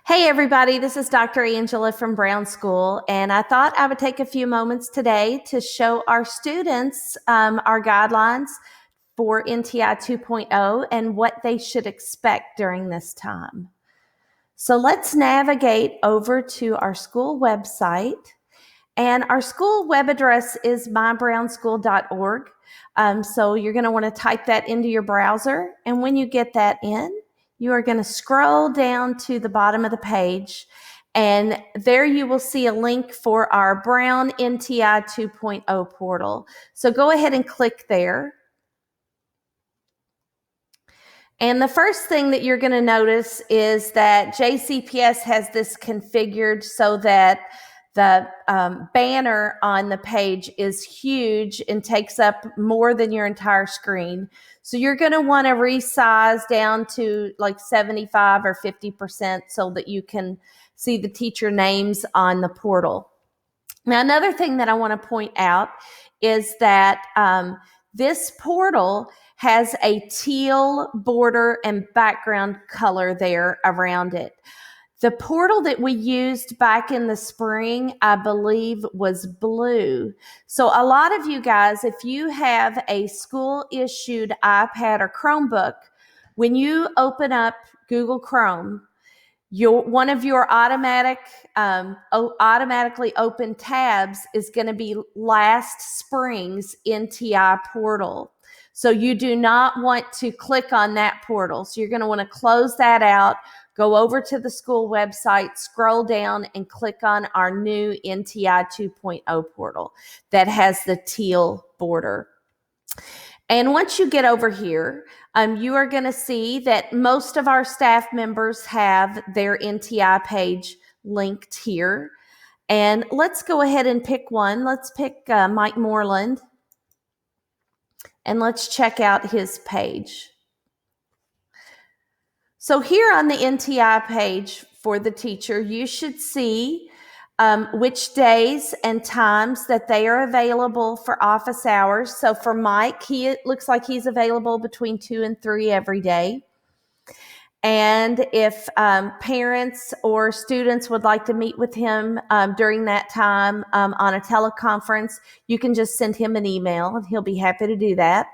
Hey everybody, this is Dr. Angela from Brown School, and I thought I would take a few moments today to show our students our guidelines for NTI 2.0 and what they should expect during this time. So let's navigate over to our school website, and our school web address is mybrownschool.org. So you're going to want to type that into your browser, and when you get that in, you are going to scroll down to the bottom of the page, and there you will see a link for our Brown NTI 2.0 portal. So go ahead and click there. And the first thing that you're going to notice is that JCPS has this configured so that the banner on the page is huge and takes up more than your entire screen. So you're going to want to resize down to like 75 or 50% so that you can see the teacher names on the portal. Now, another thing that I want to point out is that this portal has a teal border and background color there around it. The portal that we used back in the spring, I believe, was blue. So a lot of you guys, if you have a school-issued iPad or Chromebook, when you open up Google Chrome, one of your automatically open tabs is going to be last spring's NTI portal. So you do not want to click on that portal. So you're going to want to close that out, go over to the school website, scroll down, and click on our new NTI 2.0 portal that has the teal border. And once you get over here, you are going to see that most of our staff members have their NTI page linked here. And let's go ahead and pick one. Let's pick Mike Moreland. And let's check out his page. So here on the NTI page for the teacher, you should see which days and times that they are available for office hours. So for Mike, it looks like he's available between 2 and 3 every day. And if parents or students would like to meet with him during that time on a teleconference, you can just send him an email and he'll be happy to do that.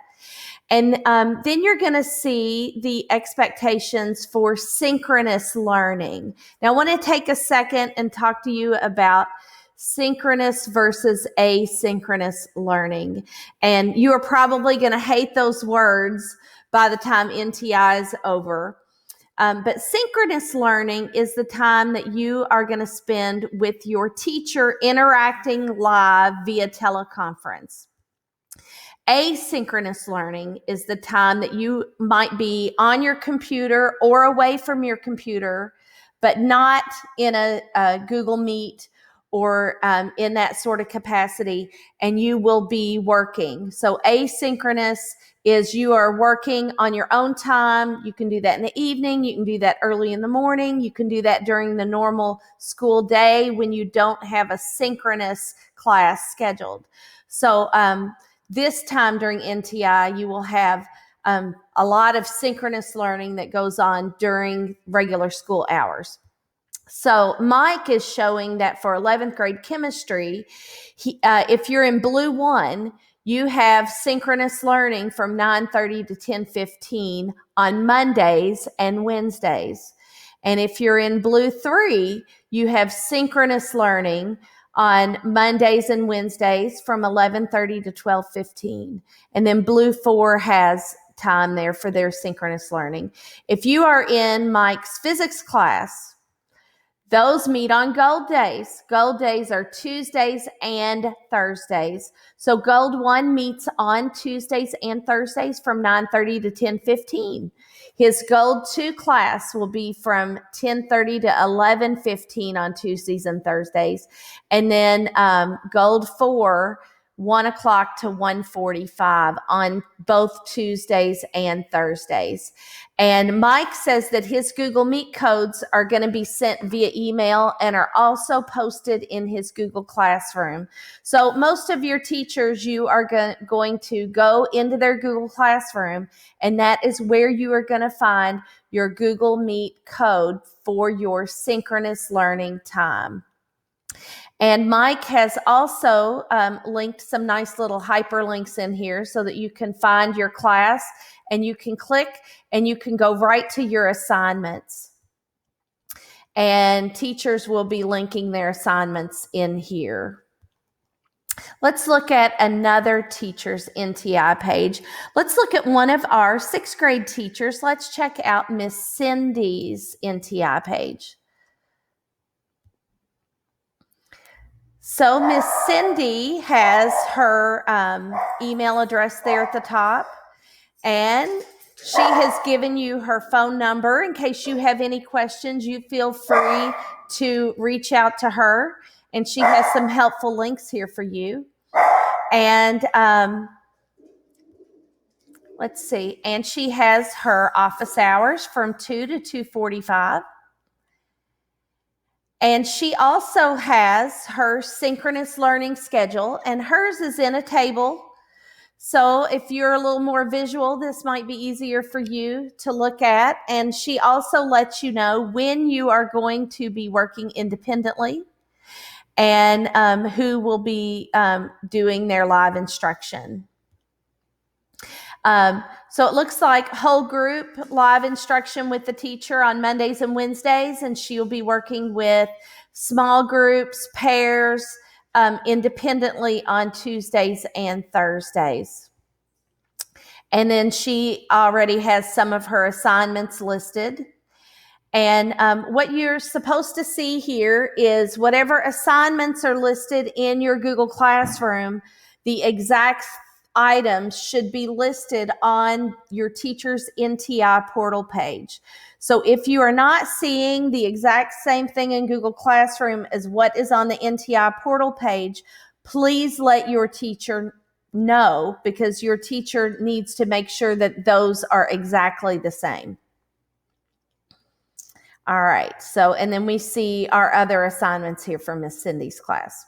And then you're going to see the expectations for synchronous learning. Now, I want to take a second and talk to you about synchronous versus asynchronous learning. And you are probably going to hate those words by the time NTI is over. But synchronous learning is the time that you are going to spend with your teacher interacting live via teleconference. Asynchronous learning is the time that you might be on your computer or away from your computer, but not in a Google Meet or in that sort of capacity, and you will be working. So asynchronous is you are working on your own time. You can do that in the evening. You can do that early in the morning. You can do that during the normal school day when you don't have a synchronous class scheduled. So this time during NTI, you will have a lot of synchronous learning that goes on during regular school hours. So Mike is showing that for 11th grade chemistry, if you're in Blue 1, you have synchronous learning from 9:30 to 10:15 on Mondays and Wednesdays. And if you're in Blue 3, you have synchronous learning on Mondays and Wednesdays from 11:30 to 12:15. And then Blue 4 has time there for their synchronous learning. If you are in Mike's physics class, those meet on gold days. Gold days are Tuesdays and Thursdays. So gold 1 meets on Tuesdays and Thursdays from 9:30 to 10:15. His gold 2 class will be from 10:30 to 11:15 on Tuesdays and Thursdays. And then gold 4 1 o'clock to 1:45 on both Tuesdays and Thursdays. And Mike says that his Google Meet codes are going to be sent via email and are also posted in his Google Classroom. So most of your teachers, you are going to go into their Google Classroom, and that is where you are going to find your Google Meet code for your synchronous learning time. And Mike has also linked some nice little hyperlinks in here so that you can find your class and you can click and you can go right to your assignments. And teachers will be linking their assignments in here. Let's look at another teacher's NTI page. Let's look at one of our 6th grade teachers. Let's check out Miss Cindy's NTI page. So Miss Cindy has her email address there at the top, and she has given you her phone number. In case you have any questions, you feel free to reach out to her, and she has some helpful links here for you. And let's see, and she has her office hours from 2 to 2:45. And she also has her synchronous learning schedule, and hers is in a table. So if you're a little more visual, this might be easier for you to look at. And she also lets you know when you are going to be working independently and who will be doing their live instruction. So it looks like whole group live instruction with the teacher on Mondays and Wednesdays, and she'll be working with small groups, pairs, independently on Tuesdays and Thursdays. And then she already has some of her assignments listed. And what you're supposed to see here is whatever assignments are listed in your Google Classroom, the exact items should be listed on your teacher's NTI portal page. So if you are not seeing the exact same thing in Google Classroom as what is on the NTI portal page, please let your teacher know, because your teacher needs to make sure that those are exactly the same. All right, so and then we see our other assignments here from Miss Cindy's class.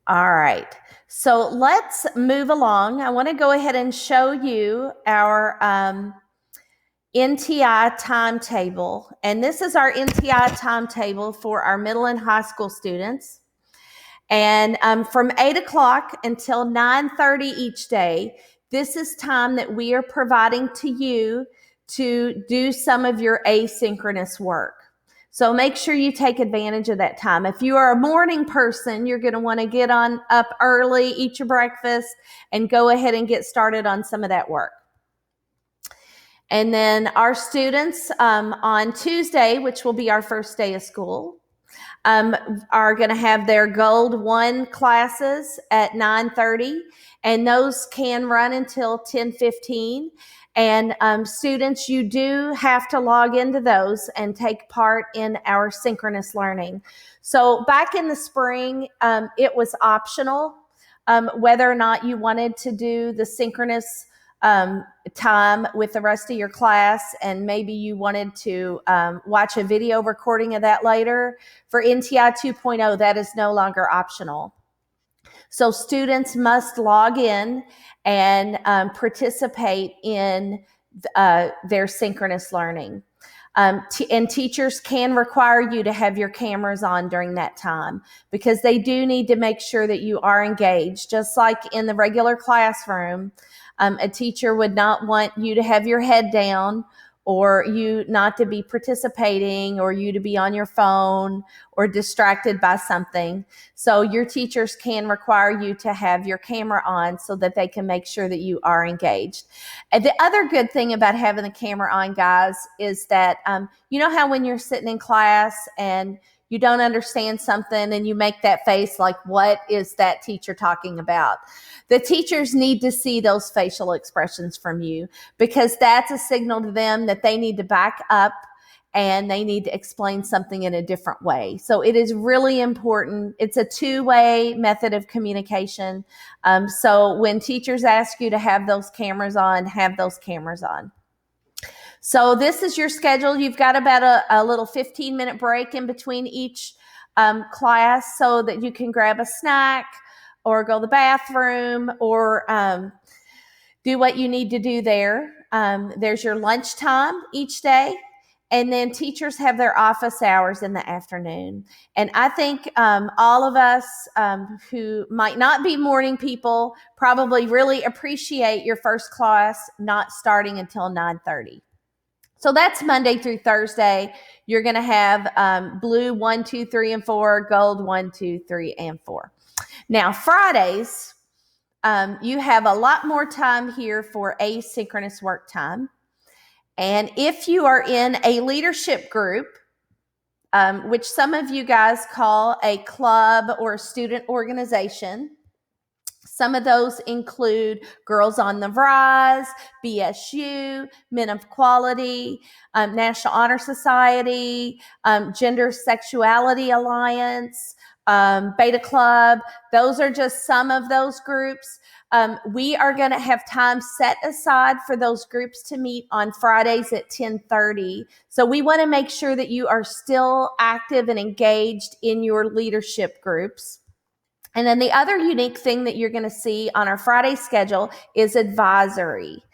All right, so let's move along. I want to go ahead and show you our NTI timetable. And this is our NTI timetable for our middle and high school students. And from 8 o'clock until 9:30 each day, this is time that we are providing to you to do some of your asynchronous work. So make sure you take advantage of that time. If you are a morning person, you're going to want to get on up early, eat your breakfast, and go ahead and get started on some of that work. And then our students on Tuesday, which will be our first day of school, are going to have their Gold 1 classes at 9:30, and those can run until 10:15. And students, you do have to log into those and take part in our synchronous learning. So back in the spring, it was optional whether or not you wanted to do the synchronous time with the rest of your class, and maybe you wanted to watch a video recording of that later. For NTI 2.0, that is no longer optional. So students must log in and participate in their synchronous learning. And teachers can require you to have your cameras on during that time, because they do need to make sure that you are engaged. Just like in the regular classroom, a teacher would not want you to have your head down, or you not to be participating, or you to be on your phone or distracted by something. So your teachers can require you to have your camera on so that they can make sure that you are engaged. And the other good thing about having the camera on, guys, is that you know how when you're sitting in class and you don't understand something and you make that face like, what is that teacher talking about? The teachers need to see those facial expressions from you, because that's a signal to them that they need to back up and they need to explain something in a different way. So it is really important. It's a two-way method of communication. So when teachers ask you to have those cameras on, have those cameras on. So this is your schedule. You've got about a little 15-minute break in between each class so that you can grab a snack or go to the bathroom or do what you need to do there. There's your lunchtime each day. And then teachers have their office hours in the afternoon. And I think all of us who might not be morning people probably really appreciate your first class not starting until 9:30. So that's Monday through Thursday. You're going to have blue 1, 2, 3, and 4, gold 1, 2, 3, and 4. Now, Fridays, you have a lot more time here for asynchronous work time. And if you are in a leadership group, which some of you guys call a club or a student organization, some of those include Girls on the Rise, BSU, Men of Quality, National Honor Society, Gender Sexuality Alliance, Beta Club. Those are just some of those groups. We are going to have time set aside for those groups to meet on Fridays at 10:30. So we want to make sure that you are still active and engaged in your leadership groups. And then the other unique thing that you're going to see on our Friday schedule is advisory.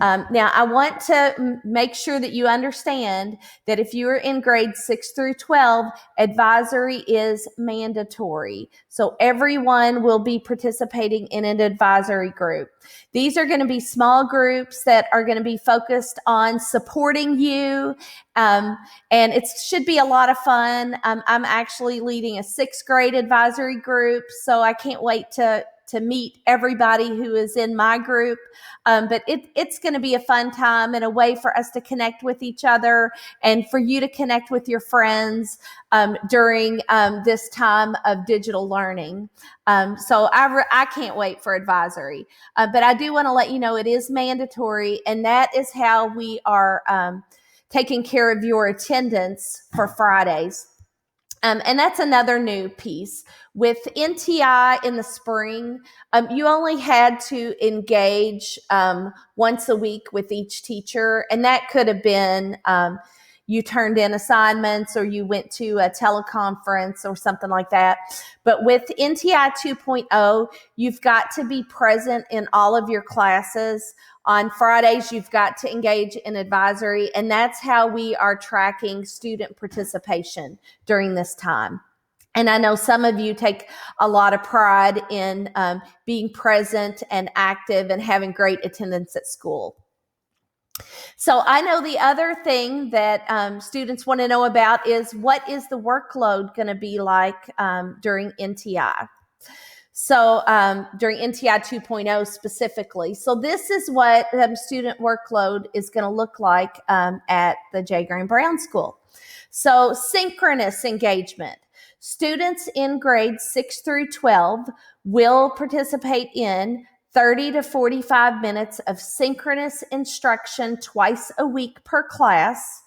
Now, I want to make sure that you understand that if you are in grades 6 through 12, advisory is mandatory. So everyone will be participating in an advisory group. These are going to be small groups that are going to be focused on supporting you, and it should be a lot of fun. I'm actually leading a 6th grade advisory group, so I can't wait to meet everybody who is in my group. But it's going to be a fun time and a way for us to connect with each other and for you to connect with your friends during this time of digital learning. So I can't wait for advisory. But I do want to let you know it is mandatory, and that is how we are taking care of your attendance for Fridays. And that's another new piece. With NTI in the spring, you only had to engage once a week with each teacher, and that could have been you turned in assignments or you went to a teleconference or something like that. But with NTI 2.0, you've got to be present in all of your classes. On Fridays, you've got to engage in advisory, and that's how we are tracking student participation during this time. And I know some of you take a lot of pride in being present and active and having great attendance at school. So I know the other thing that students want to know about is what is the workload going to be like during NTI? So during NTI 2.0 specifically. So this is what student workload is going to look like at the J. Graham Brown School. So synchronous engagement. Students in grades 6 through 12 will participate in 30 to 45 minutes of synchronous instruction twice a week per class,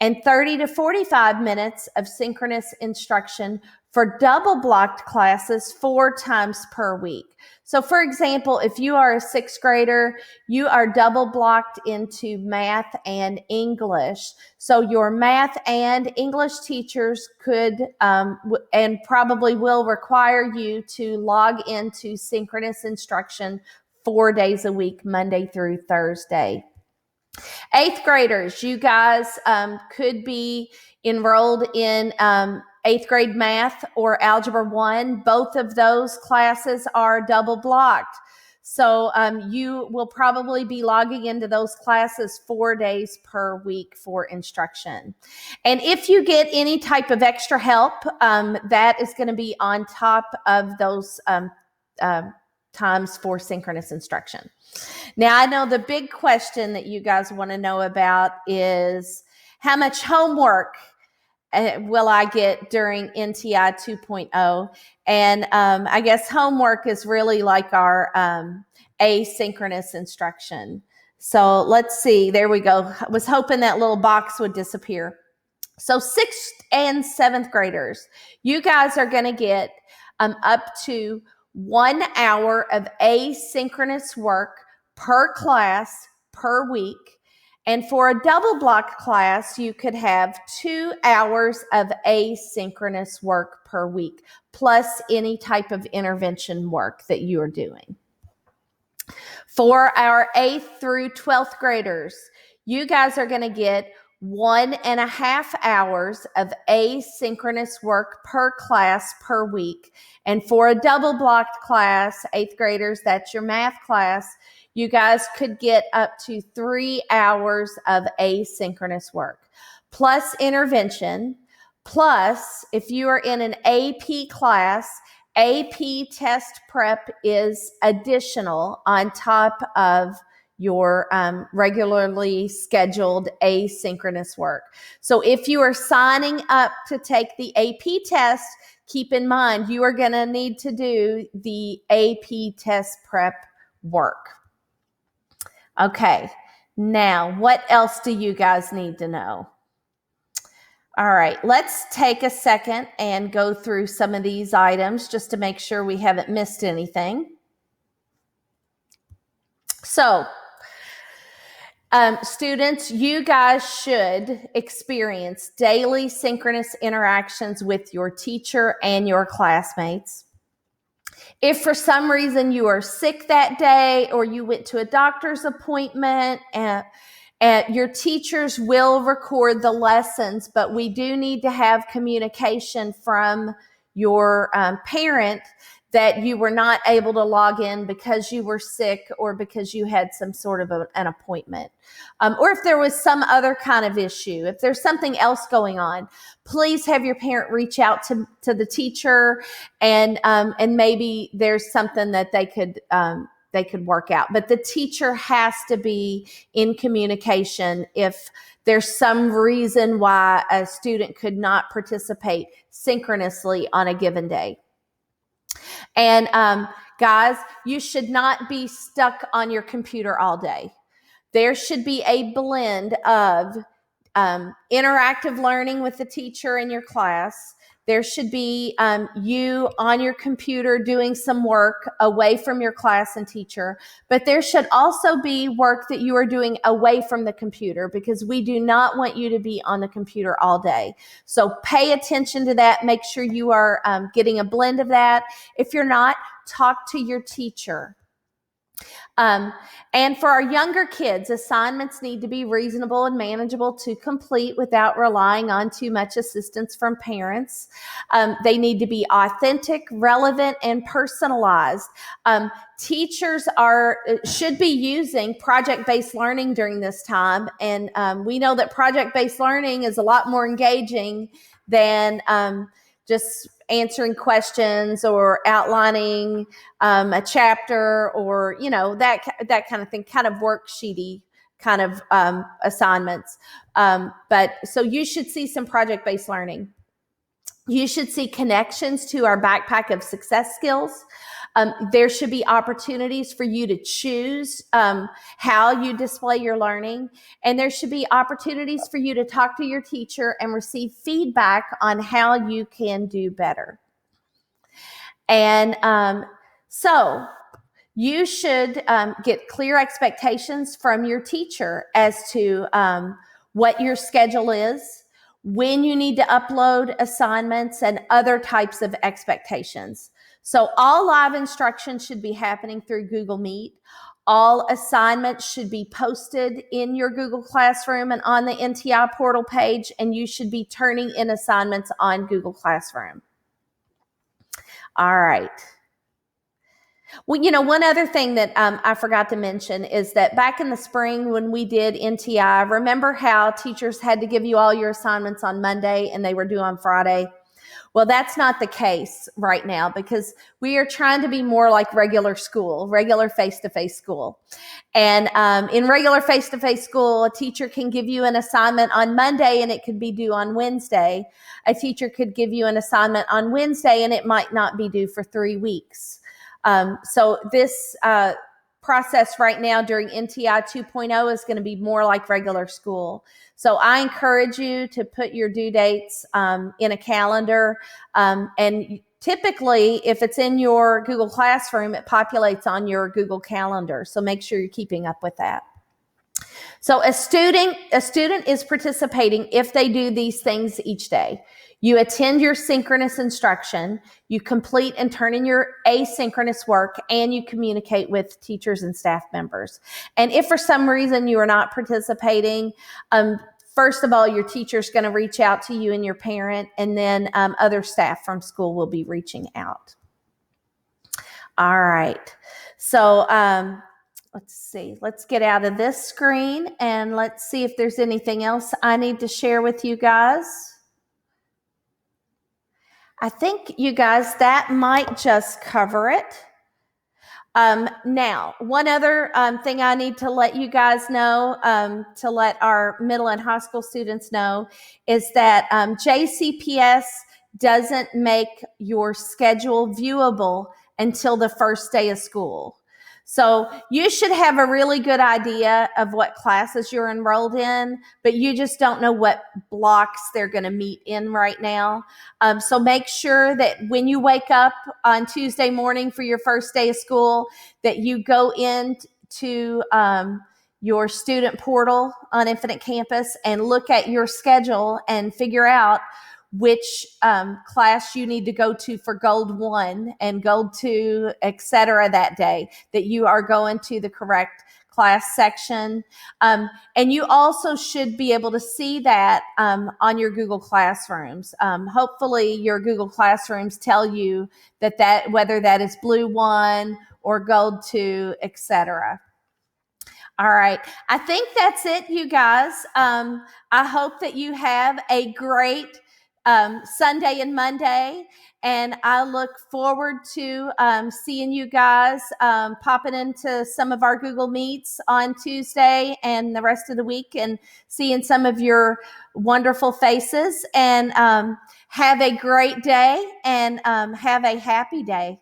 and 30 to 45 minutes of synchronous instruction for double blocked classes 4 times per week. So for example, if you are a 6th grader, you are double blocked into math and English. So your math and English teachers could and probably will require you to log into synchronous instruction 4 days a week, Monday through Thursday. 8th graders, you guys could be enrolled in 8th grade math or Algebra 1. Both of those classes are double blocked. So you will probably be logging into those classes 4 days per week for instruction. And if you get any type of extra help, that is going to be on top of those times for synchronous instruction. Now, I know the big question that you guys want to know about is how much homework will I get during NTI 2.0? And I guess homework is really like our asynchronous instruction. So let's see. There we go. I was hoping that little box would disappear. So 6th and 7th graders, you guys are going to get up to 1 hour of asynchronous work per class per week. And for a double block class, you could have 2 hours of asynchronous work per week, plus any type of intervention work that you are doing. For our 8th through 12th graders, you guys are going to get 1.5 hours of asynchronous work per class per week. And for a double blocked class, 8th graders, that's your math class, you guys could get up to 3 hours of asynchronous work, plus intervention, plus if you are in an AP class, AP test prep is additional on top of your regularly scheduled asynchronous work. So if you are signing up to take the AP test, keep in mind you are going to need to do the AP test prep work. Okay, now what else do you guys need to know? All right, let's take a second and go through some of these items just to make sure we haven't missed anything. So, students, you guys should experience daily synchronous interactions with your teacher and your classmates. If for some reason you are sick that day or you went to a doctor's appointment, your teachers will record the lessons, but we do need to have communication from your parent that you were not able to log in because you were sick or because you had some sort of an appointment. Or if there was some other kind of issue, if there's something else going on, please have your parent reach out to the teacher and maybe there's something that they could work out. But the teacher has to be in communication if there's some reason why a student could not participate synchronously on a given day. And guys, you should not be stuck on your computer all day. There should be a blend of interactive learning with the teacher in your class. There should be you on your computer doing some work away from your class and teacher, but there should also be work that you are doing away from the computer because we do not want you to be on the computer all day. So pay attention to that. Make sure you are getting a blend of that. If you're not, talk to your teacher. And for our younger kids, assignments need to be reasonable and manageable to complete without relying on too much assistance from parents. They need to be authentic, relevant, and personalized. Teachers should be using project-based learning during this time, and we know that project-based learning is a lot more engaging than just answering questions or outlining a chapter or, that kind of thing, kind of worksheety kind of assignments. But so you should see some project-based learning. You should see connections to our backpack of success skills. There should be opportunities for you to choose how you display your learning. And there should be opportunities for you to talk to your teacher and receive feedback on how you can do better. And so you should get clear expectations from your teacher as to what your schedule is, when you need to upload assignments, and other types of expectations. So all live instruction should be happening through Google Meet. All assignments should be posted in your Google Classroom and on the NTI portal page, and you should be turning in assignments on Google Classroom. All right. Well, one other thing that I forgot to mention is that back in the spring when we did NTI, remember how teachers had to give you all your assignments on Monday and they were due on Friday? Well, that's not the case right now because we are trying to be more like regular school, regular face-to-face school. And in regular face-to-face school, a teacher can give you an assignment on Monday and it could be due on Wednesday. A teacher could give you an assignment on Wednesday and it might not be due for 3 weeks. So this process right now during NTI 2.0 is going to be more like regular school. So I encourage you to put your due dates in a calendar. And typically, if it's in your Google Classroom, it populates on your Google Calendar. So make sure you're keeping up with that. So a student is participating if they do these things each day. You attend your synchronous instruction, you complete and turn in your asynchronous work, and you communicate with teachers and staff members. And if for some reason you are not participating, first of all, your teacher's going to reach out to you and your parent, and then other staff from school will be reaching out. All right. So, let's see. Let's get out of this screen and let's see if there's anything else I need to share with you guys. I think, you guys, that might just cover it. Now, one other thing I need to let you guys know, to let our middle and high school students know, is that JCPS doesn't make your schedule viewable until the first day of school. So you should have a really good idea of what classes you're enrolled in, but you just don't know what blocks they're going to meet in right now. So make sure that when you wake up on Tuesday morning for your first day of school, that you go into your student portal on Infinite Campus and look at your schedule and figure out which class you need to go to for Gold 1 and Gold 2, etc. that day, that you are going to the correct class section. And you also should be able to see that on your Google Classrooms. Hopefully your Google Classrooms tell you that whether that is Blue 1 or Gold 2, etc. All right. I think that's it, you guys. I hope that you have a great Sunday and Monday, and I look forward to seeing you guys popping into some of our Google Meets on Tuesday and the rest of the week, and seeing some of your wonderful faces. And have a great day, and have a happy day.